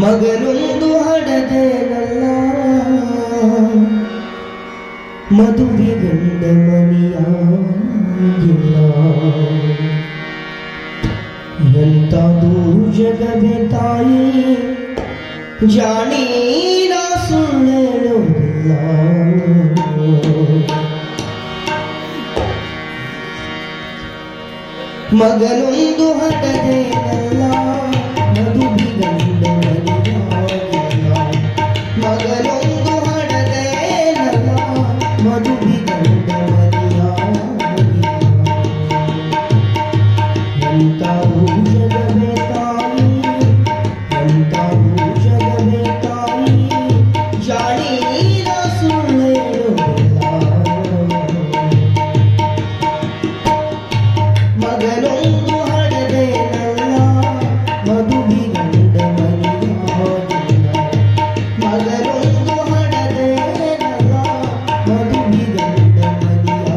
ಮಗನೊಂದು ಹಡದೇನಲ್ಲ ಮದುವೆ ಗಂಡ ಮನೆಯಾಗಿಲ್ಲ ಎಂತದು ಜಗವೇ ತಾಯಿ ಜಾಣೀನ ಸುಳ್ಳೇಳುವುದಿಲ್ಲ ಮಗನೊಂದು ಹಡದೇನಲ್ಲ ಮದುವೆ ಗಂಡ ಮನೆಯಾಗಿಲ್ಲ ಮಗನೊಂದು ಹಡದೇನಲ್ಲ ಮದುವೆ ಗಂಡ ಮನೆಯಾಗಿಲ್ಲ ಎಂತದು ಜಗವೇ ತಾಯಿ ಎಂತದು ಜಗವೇ ತಾಯಿ ಜಾಣೀನ ಸುಳ್ಳೇಳುವುದಿಲ್ಲ ಮಗನೊಂದು ಹಡದೇನಲ್ಲ ಮದುವೆ ಗಂಡ ಮನೆಯಾಗಿಲ್ಲ ಮಗನೊಂದು ಹಡದೇನಲ್ಲ ಮದುವೆ ಗಂಡ ಮನೆಯಾಗಿಲ್ಲ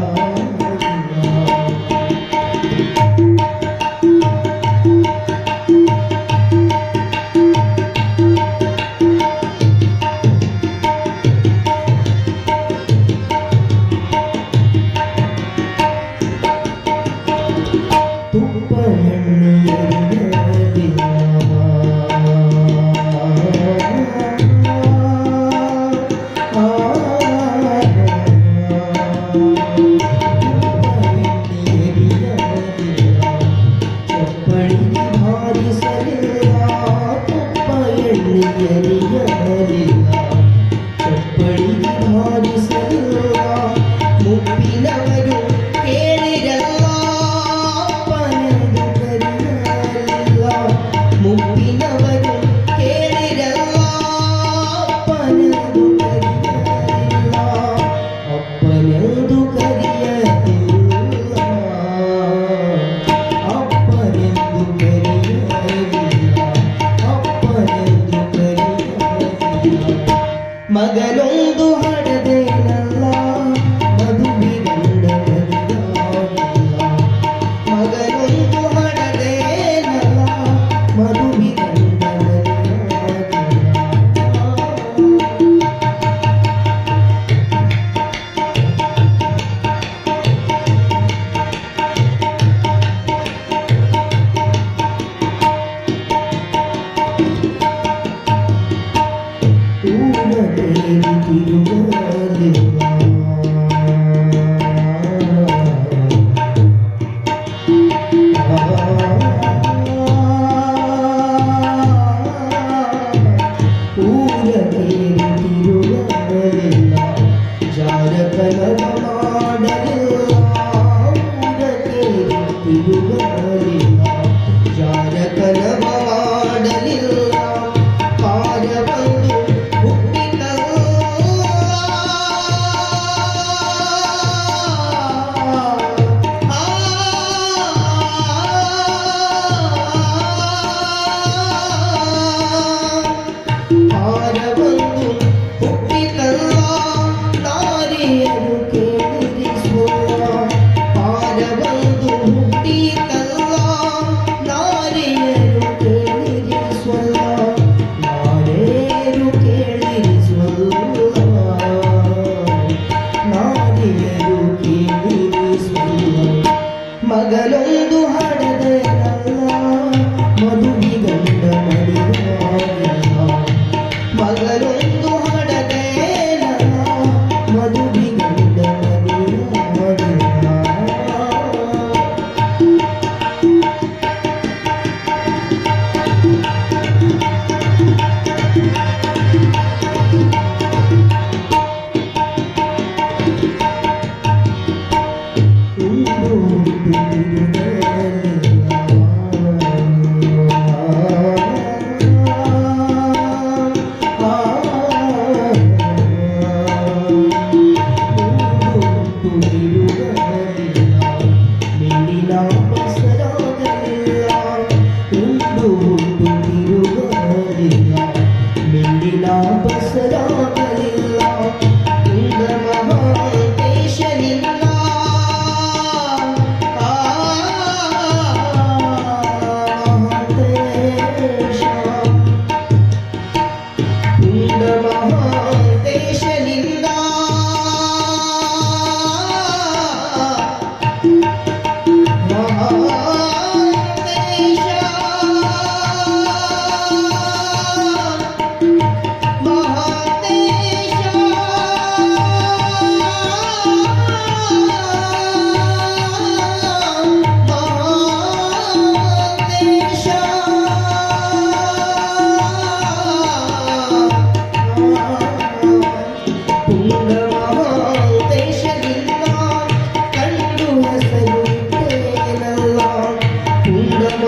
ತುಪ್ಪ ಎಣ್ಣೆಯರಿಯಲಿಲ್ಲ ಚಪ್ಪಳಿ ಹಾರಿಸಲಿಲ್ಲ ತುಪ್ಪ ಎಣ್ಣೆಯರಿಯಲಿಲ್ಲ ಚಪ್ಪಳಿ ಹಾರಿಸಲಿಲ್ಲ ಮುಪ್ಪಿನವರು ಕೇಳಿರಲ್ಲ ಮುಪ್ಪಿನವರು ಕೇಳಿರಲ್ಲ ಅಪ್ಪನೆಂದು ಕರೆಯಲಿಲ್ಲ ಅಪ್ಪನೆಂದು ಕರೆಯಲಿಲ್ಲ ಅಪ್ಪನೆಂದು ಕರೆಯಲಿಲ್ಲ ಅಪ್ಪನೆಂದು ಕರೆಯಲಿಲ್ಲ ಮಗನೊಂದು ಹಡದೇನಲ್ಲ ಮದುವೆ ಗಂಡ ಮನೆಯಾಗಿಲ್ಲ ಮಗನೊಂದು ಹಡದೇನಲ್ಲ ಮದುವೆ ಗಂಡ ಊರ ತೇರಿ ತಿರುಗಲಿಲ್ಲ ಊರ ತೇರಿ ತಿರುಗಲಿಲ್ಲ ಜಾರಕಲವ ಮಾಡಲಿಲ್ಲ ಊರ ತೇರಿ ತಿರುಗಲಿಲ್ಲ ಜಾರಕಲವ ಮಾಡಲಿಲ್ಲ ಪಾರ ಬಂದು ಹುಟ್ಟಿತಲ್ಲ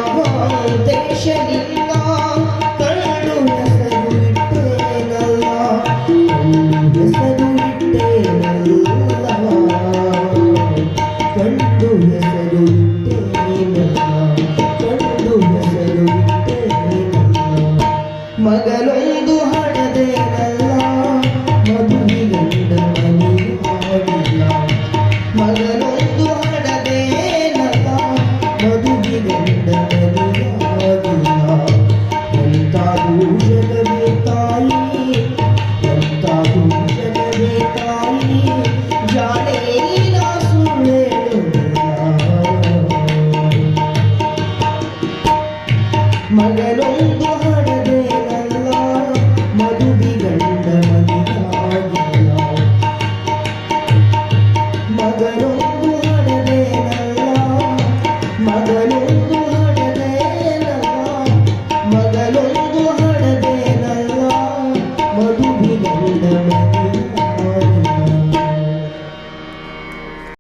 ಮಹಾಂತೇಶ ನಿನ್ನ